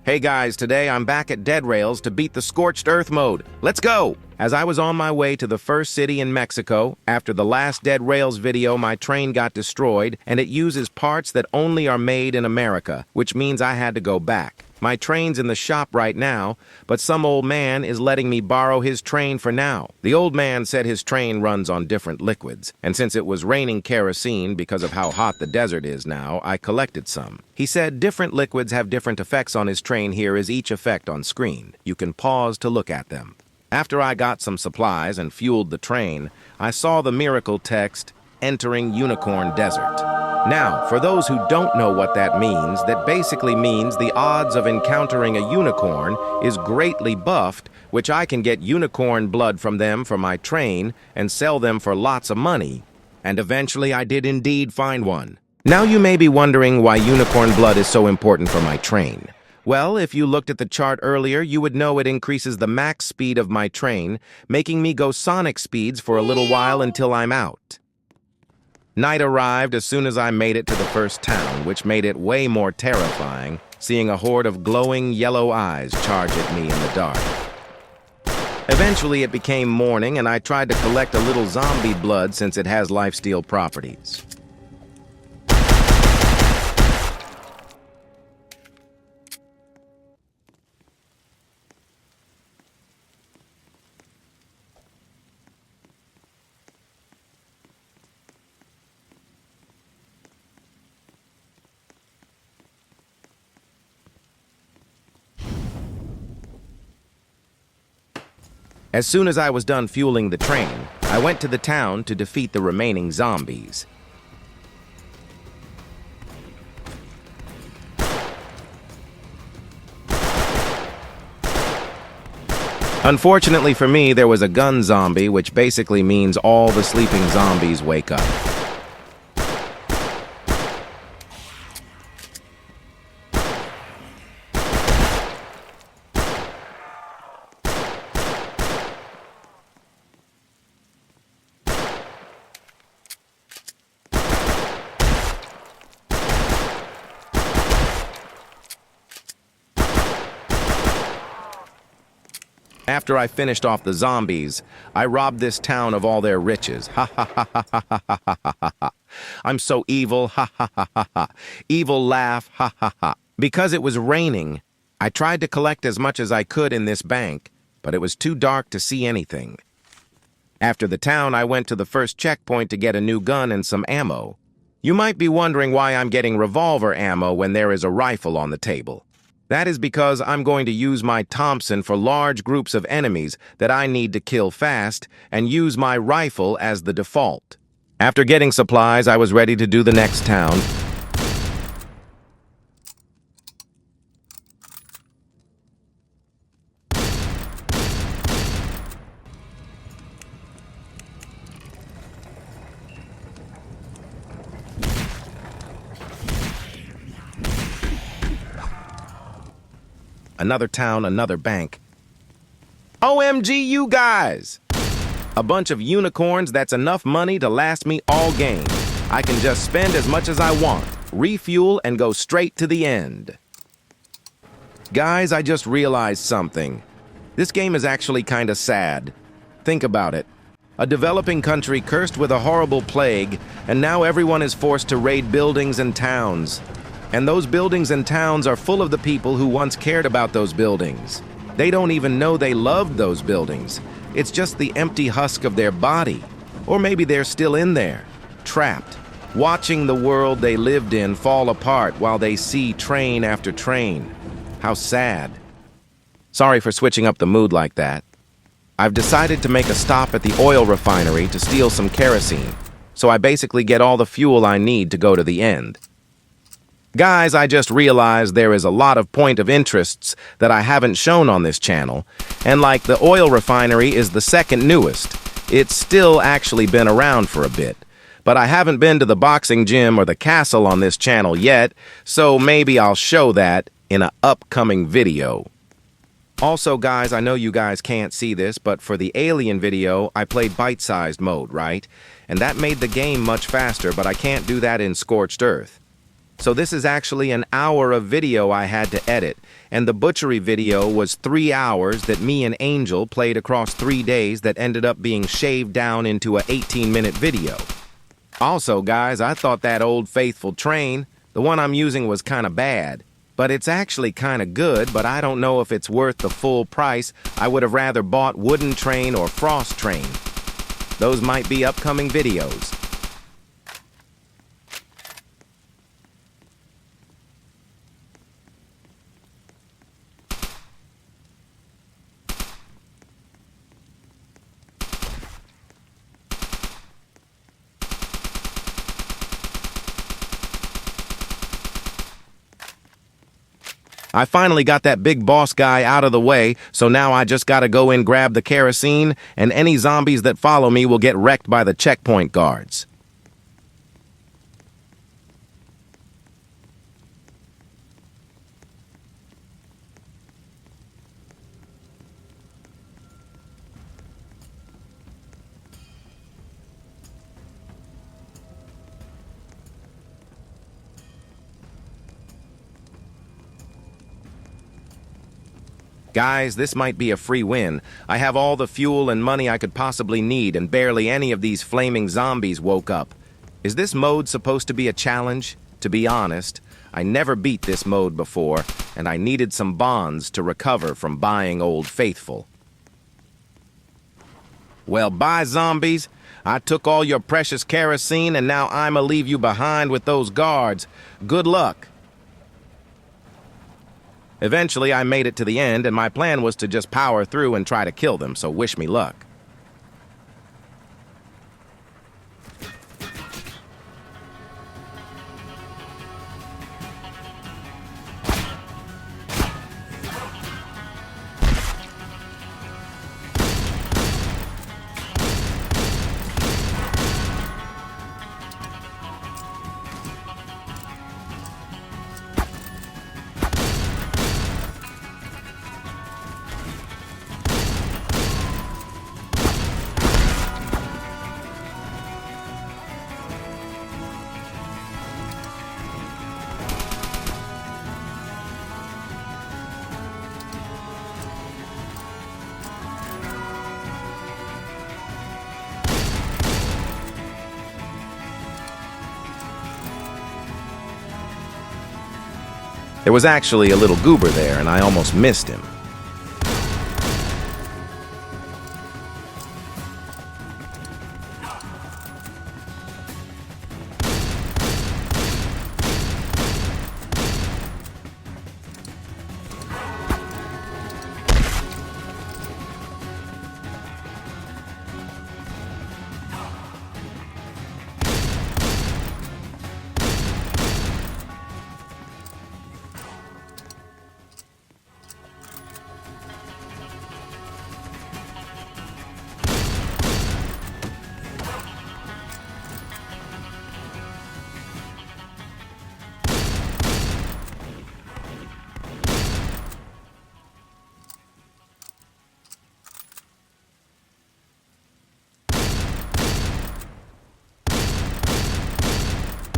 Hey guys, today I'm back at Dead Rails to beat the Scorched Earth mode. Let's go! As I was on my way to the first city in Mexico, after the last Dead Rails video my train got destroyed and it uses parts that only are made in America, which means I had to go back. My train's in the shop right now, but some old man is letting me borrow his train for now. The old man said his train runs on different liquids, and since it was raining kerosene because of how hot the desert is now, I collected some. He said different liquids have different effects on his train. Here is each effect on screen. You can pause to look at them. After I got some supplies and fueled the train, I saw the miracle text, "Entering Unicorn Desert." Now, for those who don't know what that means, that basically means the odds of encountering a unicorn is greatly buffed, which I can get unicorn blood from them for my train and sell them for lots of money. And eventually I did indeed find one. Now you may be wondering why unicorn blood is so important for my train. Well, if you looked at the chart earlier, you would know it increases the max speed of my train, making me go sonic speeds for a little while until I'm out. Night arrived as soon as I made it to the first town, which made it way more terrifying, seeing a horde of glowing yellow eyes charge at me in the dark. Eventually it became morning and I tried to collect a little zombie blood since it has lifesteal properties. As soon as I was done fueling the train, I went to the town to defeat the remaining zombies. Unfortunately for me, there was a gun zombie, which basically means all the sleeping zombies wake up. After I finished off the zombies, I robbed this town of all their riches. Ha ha ha ha ha ha ha ha ha. I'm so evil. Ha ha ha ha ha. Evil laugh. Ha ha ha. Because it was raining, I tried to collect as much as I could in this bank, but it was too dark to see anything. After the town, I went to the first checkpoint to get a new gun and some ammo. You might be wondering why I'm getting revolver ammo when there is a rifle on the table. That is because I'm going to use my Thompson for large groups of enemies that I need to kill fast and use my rifle as the default. After getting supplies, I was ready to do the next town. Another town, another bank. OMG, you guys! A bunch of unicorns, that's enough money to last me all game. I can just spend as much as I want, refuel, and go straight to the end. Guys, I just realized something. This game is actually kinda sad. Think about it. A developing country cursed with a horrible plague, and now everyone is forced to raid buildings and towns. And those buildings and towns are full of the people who once cared about those buildings. They don't even know they loved those buildings. It's just the empty husk of their body. Or maybe they're still in there, trapped, watching the world they lived in fall apart while they see train after train. How sad. Sorry for switching up the mood like that. I've decided to make a stop at the oil refinery to steal some kerosene, so I basically get all the fuel I need to go to the end. Guys, I just realized there is a lot of point of interests that I haven't shown on this channel, and like the oil refinery is the second newest. It's still actually been around for a bit, but I haven't been to the boxing gym or the castle on this channel yet, so maybe I'll show that in an upcoming video. Also, guys, I know you guys can't see this, but for the alien video, I played bite-sized mode, right? And that made the game much faster, but I can't do that in Scorched Earth. So this is actually an hour of video I had to edit, and the butchery video was 3 hours that me and Angel played across 3 days that ended up being shaved down into a 18-minute video. Also, guys, I thought that old faithful train, the one I'm using, was kinda bad. But it's actually kinda good, but I don't know if it's worth the full price. I would have rather bought wooden train or frost train. Those might be upcoming videos. I finally got that big boss guy out of the way, so now I just gotta go in, grab the kerosene, and any zombies that follow me will get wrecked by the checkpoint guards. Guys, this might be a free win. I have all the fuel and money I could possibly need, and barely any of these flaming zombies woke up. Is this mode supposed to be a challenge? To be honest, I never beat this mode before, and I needed some bonds to recover from buying Old Faithful. Well, bye, zombies. I took all your precious kerosene, and now I'ma leave you behind with those guards. Good luck. Eventually, I made it to the end, and my plan was to just power through and try to kill them, so wish me luck. There was actually a little goober there, and I almost missed him.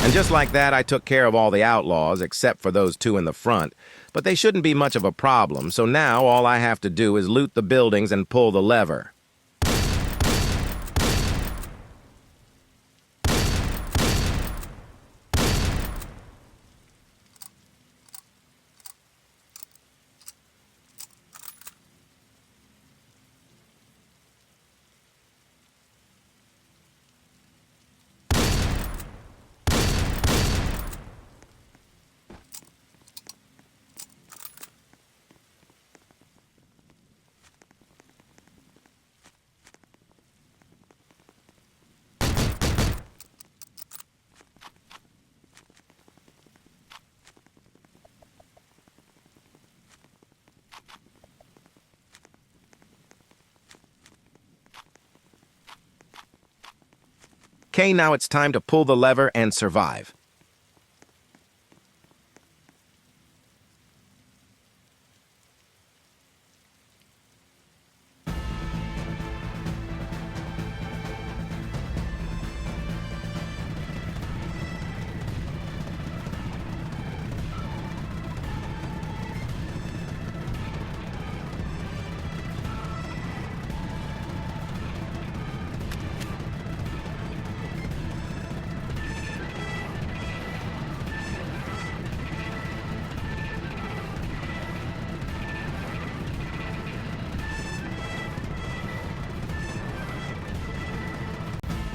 And just like that, I took care of all the outlaws, except for those two in the front. But they shouldn't be much of a problem, so now all I have to do is loot the buildings and pull the lever. Okay, now it's time to pull the lever and survive.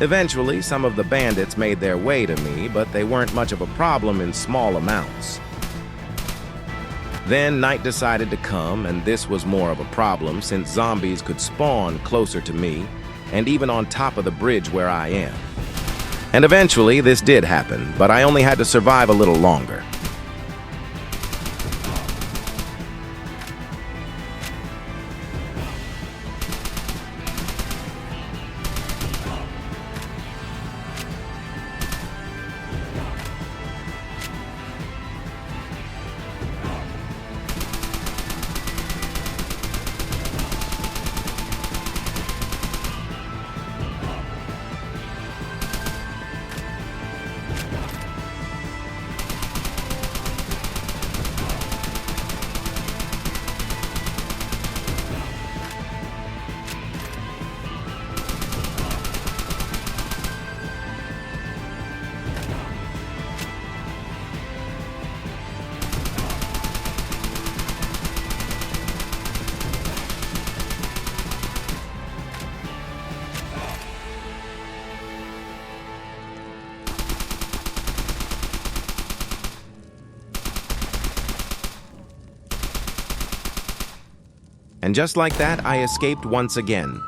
Eventually, some of the bandits made their way to me, but they weren't much of a problem in small amounts. Then night decided to come, and this was more of a problem since zombies could spawn closer to me and even on top of the bridge where I am. And eventually this did happen, but I only had to survive a little longer. And just like that, I escaped once again.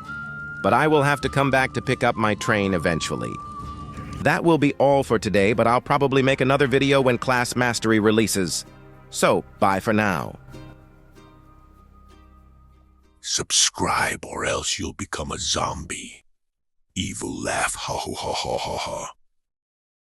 But I will have to come back to pick up my train eventually. That will be all for today, but I'll probably make another video when Class Mastery releases. So, bye for now. Subscribe or else you'll become a zombie. Evil laugh, ha ha ha ha ha ha.